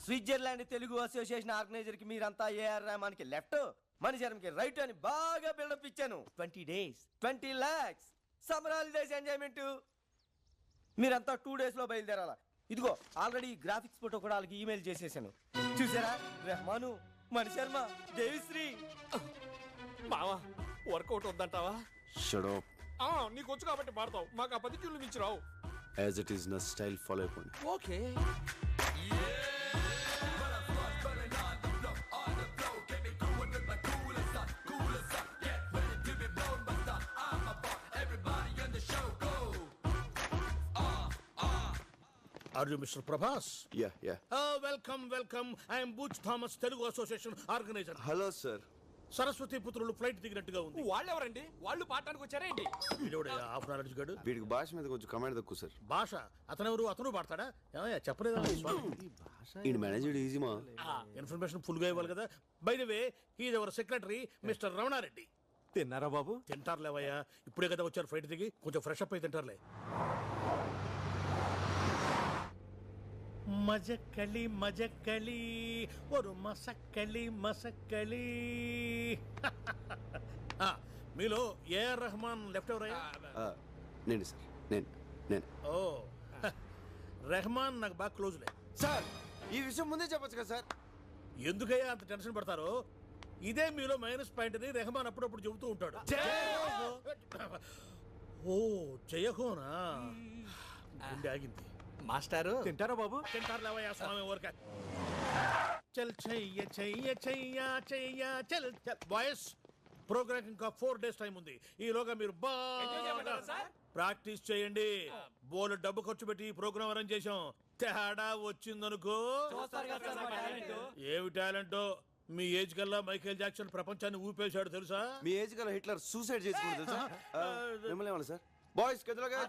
Switzerland Telugu association organizer కి మీరంతా AR Rahman కి లెఫ్ట్, మణిశర్మ కి రైట్ అని బాగా బిల్డప్ ఇచ్చాను. 20 days 20 lakhs summer holidays enjoyment. మీరంతా 2 days లో బయలుదేరాలా. ఇదిగో ఆల్రెడీ గ్రాఫిక్స్ ఫోటో కూడా వాళ్ళకి ఈమెయిల్ చేసేసాను. చూసారా, రెహమాను, మణిశర్మ, దేవిశ్రీ. మావా వర్కౌట్ వద్దంటావా? Shut up. నీకు వచ్చు కాబట్టి పాడతావు, మాకు ఆ 10 ట్యూన్లు మించి రావు. యాజ్ ఇట్ ఈస్ నా స్టైల్ ఫాలో అయిపోండి. Okay. Are you Mr. Prabhas? Yeah. Welcome. I am Butch Thomas, Telugu Association organizer. Hello sir. Saraswati పుత్రులు ఫ్లైట్ దిగినట్టుగా ఉంది. వాళ్ళు ఎవరండి? వాళ్ళు పాడటానికి వచ్చారేంటి? హాఫ్ నాలెడ్జ్ గడు. వీడికి భాష మీద కొంచెం కమాండ్ తక్కువ సార్. భాష అతను పాడతాడా? చెప్పలేదా? ఈ మేనేజ్ ఈజీ మా. ఇన్ఫర్మేషన్ ఫుల్ గా ఇవ్వాలి కదా. By the way, he is our secretary mister Ramana Reddy. తిన్నారా బాబు? తింటారులేవయ్యా, ఇప్పుడే కదా వచ్చారు ఫ్లైట్ దిగి, కొంచెం ఫ్రెష్ అప్ అయి తింటారులే. మజక్కలి ఒరు మసక్కలి. మీలో ఏఆర్ రెహమాన్ లెఫ్ట్ ఎవరయ్యా? నేను సార్, నేను. ఓ రెహమాన్ నాకు బాగా క్లోజ్లే. సార్ ఈ విషయం ముందే చెప్పొచ్చు కదా సార్. ఎందుకయ్యా అంత టెన్షన్ పడతారో? ఇదే మీలో మైనస్ పాయింట్ అని రెహమాన్ అప్పుడప్పుడు చెబుతూ ఉంటాడు. ఓ జయహోనా, గుండె ఆగింది. మాస్టారు తింటారా బాబు? తింటారులేవయ్యా స్వామి ఊరక. చల్ చెయ్య చల్ బాయ్స్, ప్రోగ్రామ్ ఇంకా 4 days టైం ఉంది. ఈలోగా మీరు బాగా ప్రాక్టీస్ చేయండి. బోల్ డబ్బు ఖర్చు పెట్టి ఈ ప్రోగ్రామ్ అరేంజ్ చేశాం. తేడా వచ్చిందనుకో. ఏమి టాలెంటో. మీ ఏజ్ కల్లా మైకేల్ జాక్సన్ ప్రపంచాన్ని ఊపేశాడు తెలుసా? మీ ఏజ్ కల్లా హిట్లర్ సూసైడ్ చేసుకుంటారు తెలుసా? మిమ్మల్ని ఏమన్నా సార్? బాయ్స్ గదిలోగా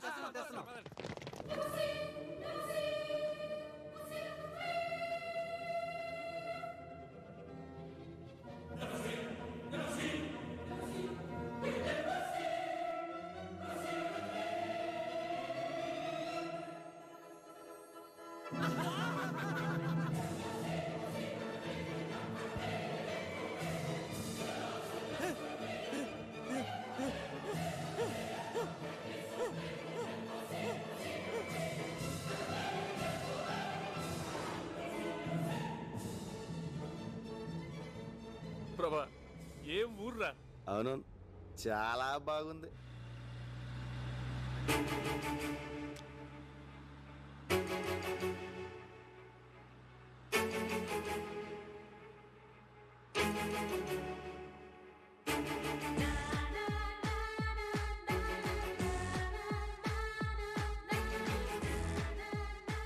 ప్రభా, ఏం ఊర్రా? అవును, చాలా బాగుంది.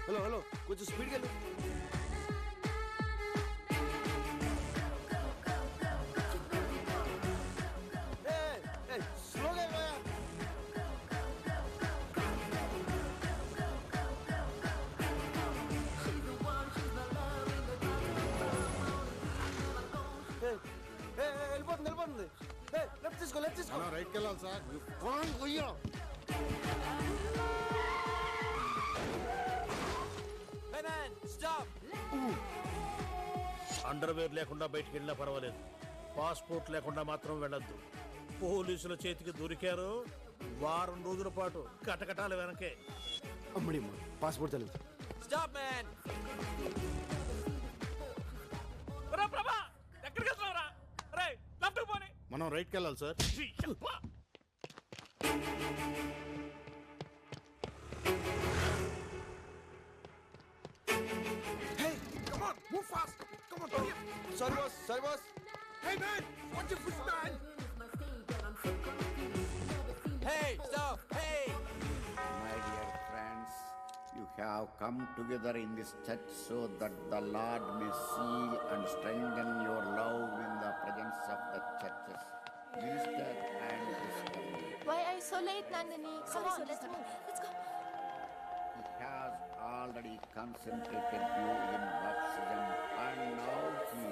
హలో కొంచెం స్పీడ్గా వెళ్ళు. వెళ్ళిపోతుంది. లెఫ్ట్ తీసుకో. రైట్కి వెళ్ళాలి సార్. అండర్వేర్ లేకుండా బయటికి వెళ్ళినా పర్వాలేదు, పాస్పోర్ట్ లేకుండా మాత్రం వెళ్ళొద్దు. పోలీసుల చేతికి దొరికారు, వారం రోజుల పాటు కటకటాల వెనకే. అమ్మడి పాస్పోర్ట్ తెలియదు. Stop man. ప్రభా, ఎక్కడికి వెళ్తున్నావురా? రే, లెఫ్ట్ పోనీ. మనం రైట్కి వెళ్ళాలి sir. Move fast. Come on, hurry up. Sorry, boss. Hey, man. Watch your foot, man. Hey, stop. Hey. My dear friends, you have come together in this church so that the Lord may seal and strengthen your love in the presence of the churches. Minister and discovery. Why are you so late, Nandini? Come on, let's move. Let's go. He has already concentrated you in baptism and now he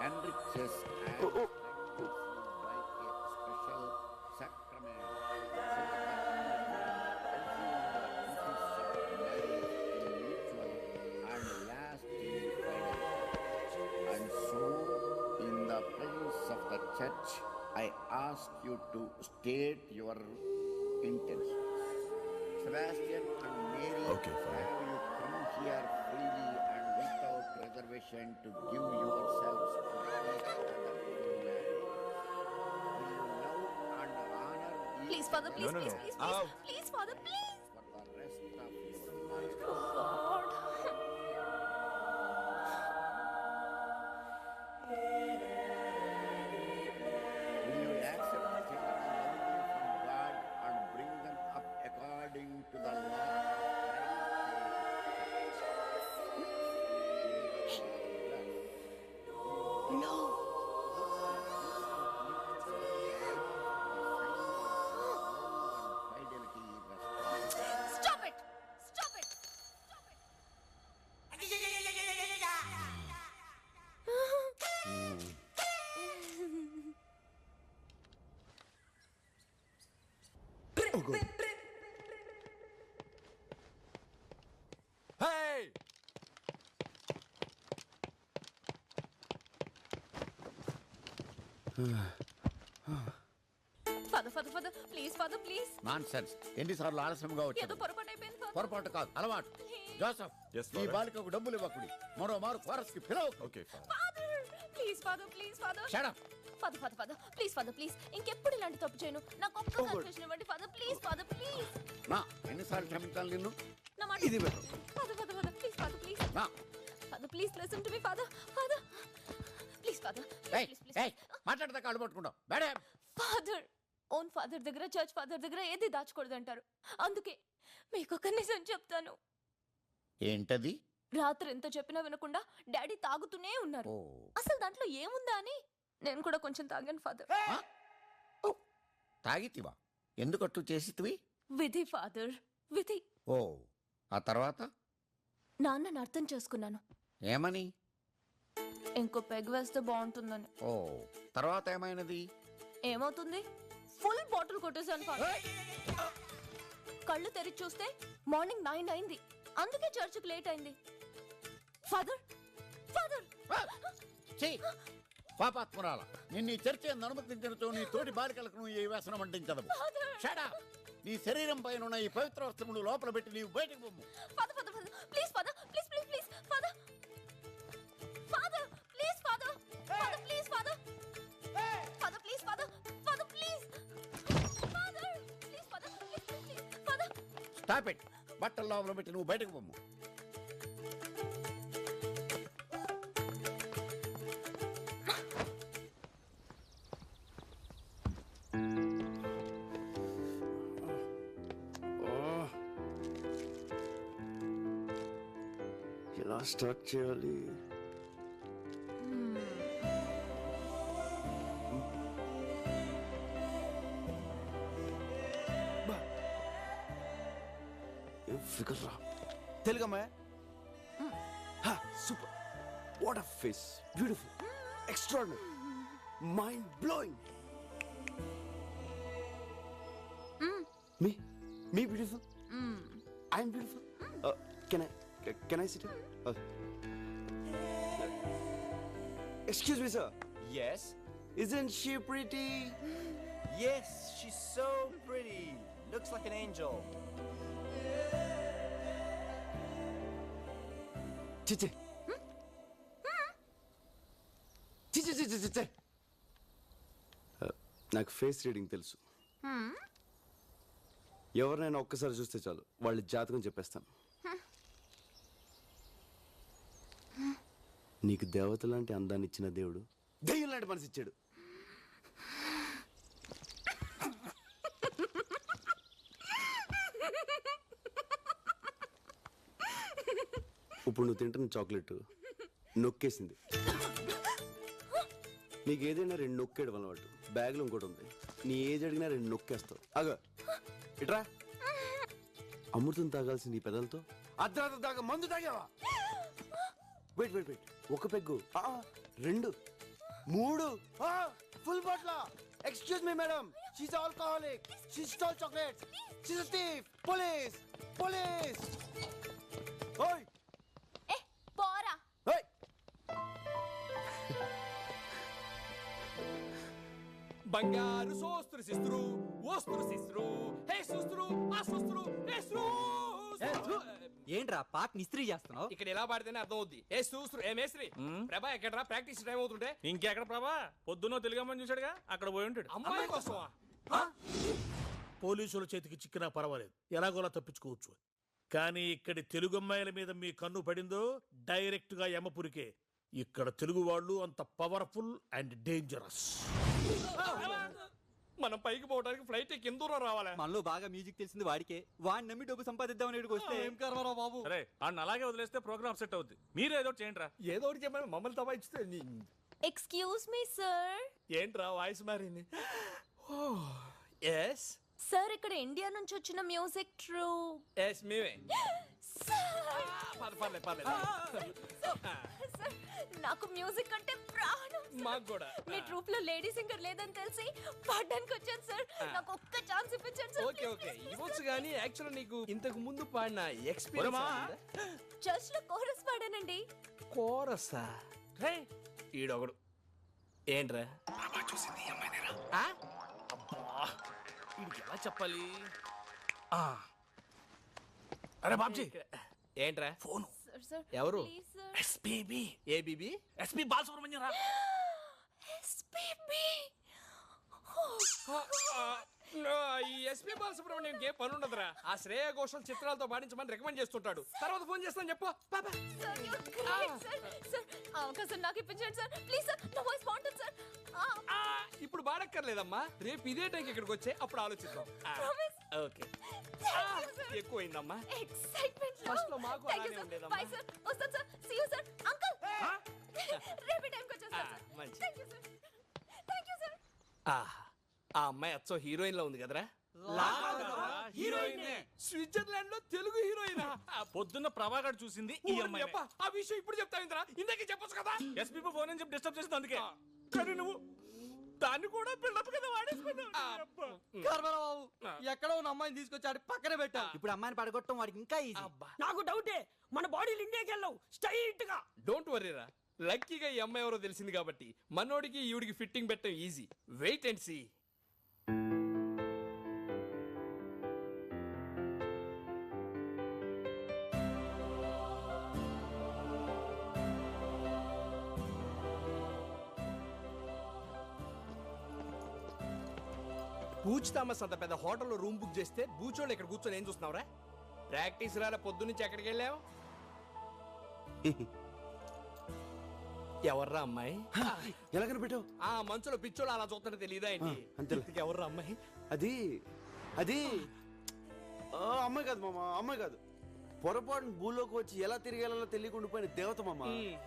enriches and strengthens you by a special sacrament. So that you I ask you to state your intentions. Sebastian and Mary, Okay, fine. have you come here freely and without reservation to give yourselves to each other in marriage? Will you love and honor each Please, Father, please, No, no, please, no. please, Out. please, please, Father, please. for the rest of your life? God. Will you accept children lovingly from God and bring them up according to the law of Christ? No. Stop it! Stop it! Oh, good. Hey! Father, Father, Father, please, Father, please. Nonsense ఎన్నిసార్లు ఆలస్యంగా ఏదో వచ్చాడు పొరపాటు అయిపోయింది, Father. పొరపాటు కాదు అలవాటు Joseph Yes, ఈ father. బాలికకు డబ్బులు ఇవ్వకుడి మరో మారు ఫారెస్ట్ కి పిలవ Okay, fine. Father, please, Father, please, Father. Shut up Father, Father, Father, please, Father, please. ఇంకెప్పుడు ఇలాంటి తప్పు చేయను. నాకు ఒక్క కన్ఫెషన్ ఇవ్వండి, Father, please, Father, please. నా ఎన్నిసార్లు క్షమించాలి నిన్ను నా మాట ఇది better. Father, Father, Father, please, Father, please. నా Father, please listen to me, Father. Father, please, Father, ఏయ్ please, please, please. ఏయ్ మాట్లాడితే కాళ్ళు పట్టుకుంటావు మేడం ఫాదర్ ఓన్ ఫాదర్ దగ్గర చర్చ్ ఫాదర్ దగ్గర ఏది దాచకూడదు అంటారు. అందుకే మీకు ఒక నిజం చెప్తాను. ఏంటది రాత్రి ఎంత చెప్పినా వినకుండా డాడీ తాగుతూనే ఉన్నారు. ఓ అసలు దాంట్లో ఏముందా అని నేను కూడా కొంచెం తాగాను ఫాదర్. తాగితివా ఎందుకట్టు చేసితివి విధి ఫాదర్, విధి. ఓ ఆ తర్వాత నాన్నని అర్థం చేసుకున్నాను. ఏమని ఇంకో పెగ్ వేస్తే బాగుంటుందని. ఓ తర్వాత ఏమైనది ఏమవుతుంది? ఫుల్ బాటిల్ కొట్టేశాను ఫాదర్. కళ్ళు తెరిచి చూస్తే మార్నింగ్ 9 అయింది. అందుకే చర్చికి లేట్ అయింది. ఫాదర్, ఫాదర్, ఛీ! పాపాత్మురాల నిన్ను ఈ చర్చ అనుమతించడంతో నీ తోటి బాలికలకు నువ్వు ఈ వ్యసనం అంటించదవు షడా నీ శరీరం పైన ఉన్న ఈ పవిత్ర వస్త్రములు లోపల పెట్టి నీవు బయటకు పొమ్ము father, father, father, please father, please, please, please, father, father, please, father, father, please, father, father, please, father, father, please, father, please, father, please, please, father. Stop it బట్టల లోపల పెట్టి నువ్వు బయటకు పొమ్ము ఎలా స్టార్ట్ చేయాలి? ఏం ఫిగర్ రా. తెలుగమ్మా? Super. What a face, beautiful, extraordinary, mind blowing. మీ మీ beautiful, I'm beautiful. Can I sit here? Excuse me, sir. Yes? Isn't she pretty? Yes, she's so pretty. Looks like an angel. Chichi. Chichi. నాకు face reading తెలుసు. ఎవరినైనా ఒక్కసారి చూస్తే చాలు వాళ్ళ జాతకం చెప్పేస్తాను. నీకు దేవత లాంటి అందాన్ని ఇచ్చిన దేవుడు దెయ్యం లాంటి మనసు ఇచ్చాడు. ఇప్పుడు నువ్వు తింటున్న చాక్లెట్ నొక్కేసింది. నీకు ఏదైనా 2 నొక్కేయడం అలవాటు. బ్యాగ్లో ఇంకోటి ఉంది. నీ ఏజ్ అడిగినా 2 నొక్కేస్తావు. అగ ఇట్రా. అమృతం తాగాల్సింది ఈ పెదలతో అర్ధరాత్రి దాకా మందు తాగావా? వెయిట్. ఒక peg, 2, 3, full bottle. Excuse me madam, she's alcoholic, she stole chocolates, she's a thief. Police. ఓయ్ ఏ పోరా. బంగారు సోస్త్రు శిస్త్రు ఓస్త్రు శిస్త్రు హే సుస్త్రు ఆ సుస్త్రు హే ఏంట్రా పాట నిస్త్రీ చేస్తున్నావు? ఇక్కడ ఎలా పాడితేనే అర్థం అవుద్ది. ఏ సూస్త్రు ఏ మేస్త్రి ప్రభా ఎక్కడరా ప్రాక్టీస్ టైం అవుతుంటే ఇంకెక్కడ ప్రభా పొద్దున్నో తెలుగమ్మని చూశాడుగా అక్కడ పోయి ఉంటాడు. అమ్మాయి కోసమా? పోలీసుల చేతికి చిక్కినా పర్వాలేదు, ఎలాగోలా తప్పించుకోవచ్చు. కానీ ఇక్కడి తెలుగు అమ్మాయిల మీద మీ కన్ను పడిందో డైరెక్ట్ గా యమపురికే. ఇక్కడ తెలుగు వాళ్ళు అంత పవర్ఫుల్ అండ్ డేంజరస్. మనం పైకి పోవడానికి ఫ్లైట్ కింద దూరం రావాలి. మనలో బాగా మ్యూజిక్ తెలిసింది వాడికే. వాడిని నమ్మి డబ్బు సంపాదిద్దామని ఇక్కడికి వస్తే ఏం కర్మరా బాబు. సరే అన్న అలాగే వదిలేస్తే ప్రోగ్రామ్ సెట్ అవుద్ది. మీరు ఏదో చేయండి రా. ఏదో ఒకటి చెప్పండి, మమ్మల్ని తబాయిస్తే ఎక్స్క్యూజ్ మీ సార్. ఏంట్రా వాయిస్ మారింది? ఎస్ సార్ ఇక్కడ ఇండియా నుంచి వచ్చిన మ్యూజిక్ ట్రూ. ఎస్ మేమే. పర్లేదు పర్లేదు. సార్ నాకు మ్యూజిక్ అంటే ప్రాణం. మాకు కూడా. మీ ట్రూప్ లో లేడీ సింగర్ లేదని తెలిసి పాడడానికి వచ్చాను సార్. నాకు ఒక్క ఛాన్స్ ఇప్పించండి సార్. ఓకే ఓకే ఇవ్వచ్చు కానీ యాక్చువల్ నీకు ఇంతకు ముందు పాడిన ఎక్స్పీరియన్స్ చర్చ్ లో కోరస్ పాడానండి. కోరసా? ఈడొకడు ఏంట్రా చూసింది అమ్మాయినేరా? అబ్బా వీడికి ఎలా చెప్పాలి? అరే బాబ్జీ ఏంట్రా ఫోన్. సార్ సార్ ఎవరు? Please sir. ఎస్పీబీ. ఏ బీబీ? ఎస్పీ బాలసుబ్రహ్మణ్యం రా. ఎస్పీబీ. ఈ ఎస్పీ బాలసుబ్రహ్మణ్యం ఏ పని ఉండదురా. ఆ శ్రేయ ఘోషల్ చిత్రాలతో పాడించమని రికమెండ్ చేస్తుంటాడు. తర్వాత ఫోన్ చేస్తాను చెప్పు. Sir you great sir. Sir అవకాశం నాకు ఇప్పించండి సార్ ప్లీజ్ సార్. నా వాయిస్ బాగుంటుంది సార్. ఇప్పుడు బాడక్కర్లేదమ్మా, రేపు ఇదే టైంకి ఇక్కడికి వచ్చే అప్పుడు ఆలోచిద్దాం. ప్రామిస్. ఓకే ఎక్కువైందమ్మా. ఎక్సైట్మెంట్ ఫస్ట్ లో మాకు అలానే ఉండేదమ్మా. Bye sir. వస్తాను sir. See you sir. Uncle రేపు టైంకి వచ్చేస్తాను సార్. మంచి. Thank you sir. Thank you sir. ఆ అమ్మాయి అచ్చో హీరోయిన్ లా ఉంది కదరా? హీరోయినే. స్విట్జర్లాండ్ లో తెలుగు హీరోయిన్. పొద్దున్న ప్రభాకర్ చూసింది ఈ అమ్మాయి. ఆ విషయం ఇప్పుడు చెప్తావింద్రా, ఇందాకే చెప్పొచ్చు కదా. ఎస్పీ ఫోన్ అని చెప్పి డిస్టర్బ్ చేసింది అందుకే. కానీ నువ్వు దాన్ని కూడా బిల్డప్ కింద వాడేసుకున్నావు. బాబు ఎక్కడో ఉన్న అమ్మాయిని తీసుకొచ్చాడు పక్కన పెట్టా. ఇప్పుడు అమ్మాయిని పడగొట్టడం వాడికి ఇంకా ఈజీ. నాకు డౌటే మన బాడీలు ఇండియాకి వెళ్ళవు స్ట్రైట్ గా. డోంట్ వరీరా, లక్కీగా ఈ అమ్మాయి ఎవరో తెలిసింది కాబట్టి మనోడికి ఈవిడికి ఫిట్టింగ్ పెట్టడం ఈజీ. Wait and see. బూచ్ థామస్ అంత పెద్ద హోటల్లో రూమ్ బుక్ చేస్తే బూచోళ్ళు ఇక్కడ కూర్చొని ఏం చూస్తున్నావురా? ప్రాక్టీస్ రాలే పొద్దు నుంచి ఎక్కడికి వెళ్ళావు? ఎవర్రా అమ్మాయి? ఎలా కనిపెట్టావు? ఆ మంచులో పిచ్చోళ్ళు అలా చూస్తుంటే తెలియదా ఏంటి? అంతే. ఎవర్రా అమ్మాయి? అది అది అమ్మాయి కాదు మామ, అమ్మాయి కాదు. పొరపాటున భూలోకి వచ్చి ఎలా తిరిగేలా తెలియకుండా పోయిన దేవత మామ.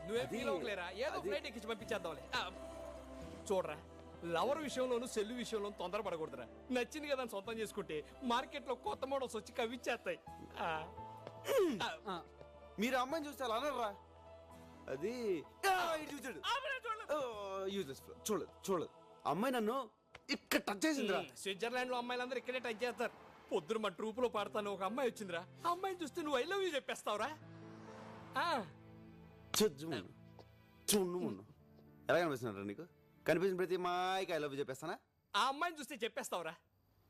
నువ్వే ఫీల్ అవ్వలేరా? ఏదో ఫ్లైట్ ఎక్కించి పంపించేద్దాంలే. చూడరా, లవర్ విషయంలోను సెల్లు విషయంలోను తొందరపడకూడదురా. నచ్చింది కదా అని సొంతం చేసుకుంటే మార్కెట్ లో కొత్త మోడల్స్ వచ్చి కవిచ్చేస్తాయి. మీరు అమ్మాయిని చూస్తే అలా అనరా? అది చూసాడు చూడలేదు చూడలేదు. అమ్మాయి నన్ను ఇక్కడ టచ్ చేసిందిరా. స్విట్జర్లాండ్ లో అమ్మాయిలందరూ ఇక్కడే టచ్ చేస్తారు. పొద్దున మా ట్రూప్ లో పాడతాను ఒక అమ్మాయి వచ్చిందిరా. ఆ అమ్మాయిని చూస్తే నువ్వు ఐ లవ్ యూ చెప్పేస్తావురా. చూడు ఎలా కనిపిస్తున్నారా నీకు? కనిపించిన ప్రతి అమ్మాయికి ఐ లవ్ యూ చెప్పేస్తానా? ఆ అమ్మాయిని చూస్తే చెప్పేస్తావురా?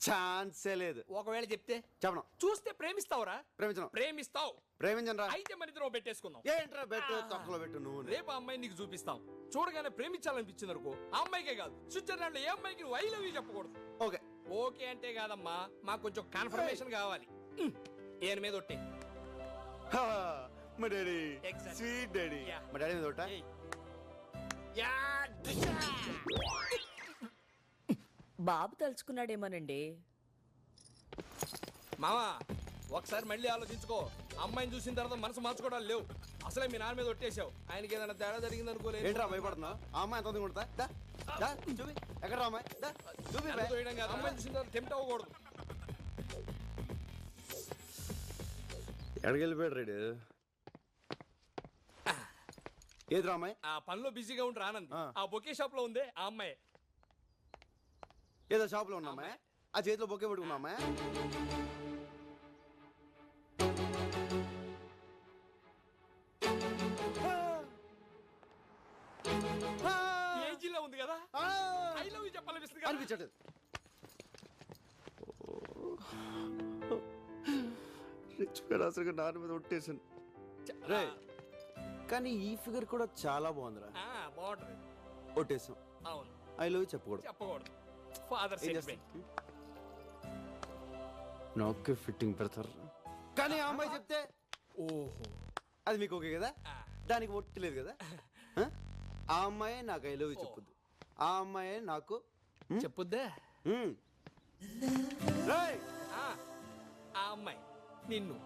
ఛాన్సే లేదు. ఒకవేళ చెప్తే చెప్పను. చూస్తే ప్రేమిస్తావురా? ప్రేమించను. ప్రేమిస్తావు. ప్రేమించను రా. అయితే మన ఇద్దరం పెట్టేసుకుందాం. ఏంట్రా బెట్టు తొక్కలో పెట్టు నువ్వు. రేపు ఆ అమ్మాయిని నీకు చూపిస్తాం. చూడగానే ప్రేమించాలనిపించింది అనుకో, ఆ అమ్మాయికే కాదు స్విట్జర్లాండ్ లో ఏ అమ్మాయికి నువ్వు ఐ లవ్ యూ చెప్పకూడదు. ఓకే ఓకే అంటే కాదమ్మా, మాకు కొంచెం కన్ఫర్మేషన్ కావాలి. ఏని మీద ఒట్టే. మా daddy Exactly. Sweet daddy. Yeah. మా డాడీ మీద ఒకటా? బాబు తలుచుకున్నాడేమోనండి. మామా ఒకసారి మళ్ళీ ఆలోచించుకో. అమ్మాయిని చూసిన తర్వాత మనసు మార్చుకోవడాలు లేవు. అసలే మీ నాన్న మీద ఒట్టేశావు. ఆయనకి ఏదైనా తేడా జరిగింది అనుకోలేదు. ఏంట్రా భయపడుతున్నావు? ఆ అమ్మాయి ఎంత కొడతా? చూపి ఎక్కడ రా అమ్మాయి? చూపి అమ్మాయిని చూసిన తర్వాత టెంప్ట్ అవ్వకూడదు. ఎక్కడికి వెళ్ళిపోయాడు రేడు? ఏదిరా అమ్మాయి? ఆ పనిలో బిజీగా ఉంటారు ఆనంద్. ఆ బొకే షాప్ లో ఉంది ఆ అమ్మాయి. ఏదో షాప్ లో ఉన్నా అమ్మాయి? ఆ చేతిలో బొకే పట్టుకున్నా అమ్మాయి? ఏజీలో ఉంది కదా. ఐ లవ్ యూ చెప్పాలనిపిస్తుంది అనిపిస్తుంది కదా. అనిపించట్లేదు. రిచ్ అసలు నాన్న మీద ఒట్టేసాను. రే కానీ ఈ ఫిగర్ కూడా చాలా బాగుందిరా. బాగుంటది. ఒట్టేసాం. అవును, ఐ లవ్ చెప్పకూడదు. చెప్పకూడదు. Father sentiment. నాకే ఫిట్టింగ్ పెడతారు కానీ ఆ అమ్మాయి చెప్తే ఓహో, అది మీకు ఓకే కదా? దానికి ఒట్టలేదు కదా? ఆ అమ్మాయే నాకు ఐ లవ్ చెప్పొద్దు, ఆ అమ్మాయే నాకు చెప్పుద్దా? రేయ్! ఆ అమ్మాయి నిన్ను.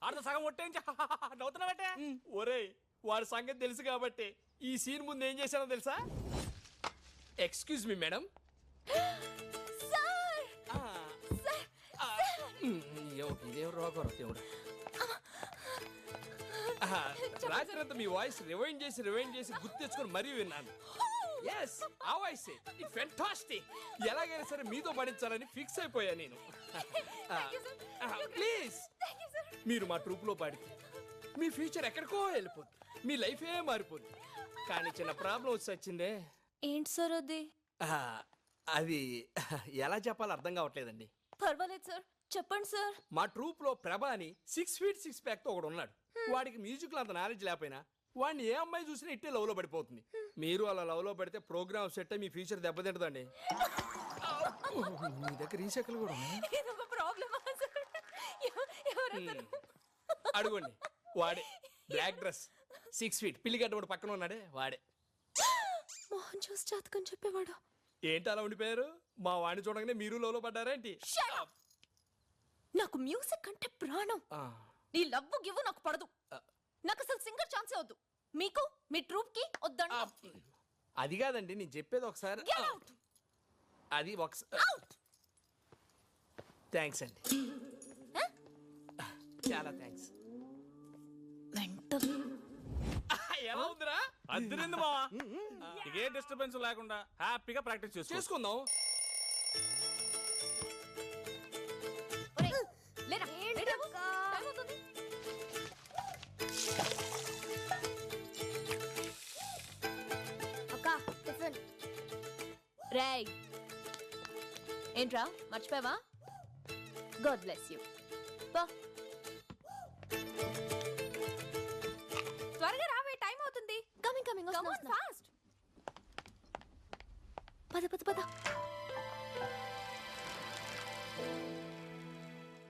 ఆడతో సగం ఒట్టేంచి నవ్వుతున్నావంటే? ఒరేయ్, వాడి సంగతి తెలుసు కాబట్టి ఈ సీన్ ముందు ఏం చేశానో తెలుసా? Excuse me madam. ఇదేం రోగం దేవుడు. రాత్రంతా మీ వాయిస్ రివైండ్ చేసి గుర్తు తెచ్చుకొని మరీ విన్నాను. ఎస్, ఆ వాయిస్ ఇట్ ఫెంటాస్టిక్. ఎలాగైనా సరే మీతో పడించాలని ఫిక్స్ అయిపోయా నేను. ప్లీజ్ మీరు మా ట్రూప్ లో పాడితే మీ ఫ్యూచర్ ఎక్కడికో వెళ్ళిపోద్ది, మీ లైఫే మారిపోద్ది. కానీ చిన్న ప్రాబ్లం వచ్చి వచ్చిందే. ఏంటి సార్ అది? అది ఎలా చెప్పాలో అర్థం కావట్లేదండి. పర్వాలేదు సార్, చెప్పండి సార్. మా ట్రూప్ లో ప్రభా అని 6 feet 6 pack తో ఒకడు ఉన్నాడు. వాడికి మ్యూజిక్ లో అంత నాలెడ్జ్ లేకపోయినా వాడిని ఏ అమ్మాయి చూసినా ఇట్టే లవ్ లో పడిపోతుంది. మీరు అలా లవ్ లో పడితే ప్రోగ్రామ్ సెట్ అయ్యి మీ ఫ్యూచర్ దెబ్బతింటదండి. మీ దగ్గర ఈ చెక్కలు కూడా ఉన్నాయి. అడుగుండి, వాడే బ్లాక్ డ్రెస్ 6 feet పిల్లిగడ్డ వాడు పక్కన ఉన్నాడే వాడే. మోహన్ చూసి జాతకం చెప్పేవాడు. ఏంటి అలా ఉండిపోయారు? మా వాడిని చూడగానే మీరు లవ్ లో పడ్డారేంటి? నాకు మ్యూజిక్ అంటే ప్రాణం. నీ లవ్వు గివ్వు నాకు పడదు. నాకు అసలు సింగర్ ఛాన్సే వద్దు. మీకు మీ ట్రూప్ కి వద్దండి. అది కాదండి, నేను చెప్పేది ఒకసారి. అది ఒకసారి. థ్యాంక్స్ అండి, చాలా థ్యాంక్స్. ఎలా ఉందిరా? అద్దరింది మావా. ఏ డిస్టర్బెన్స్ లేకుండా హ్యాపీగా ప్రాక్టీస్ చేసుకుందాం. రేయ్, ఏంట్రా మర్చిపోయావా? God bless you. త్వరగా రావే, టైం అవుతుంది. Coming coming fast. పద పద పద.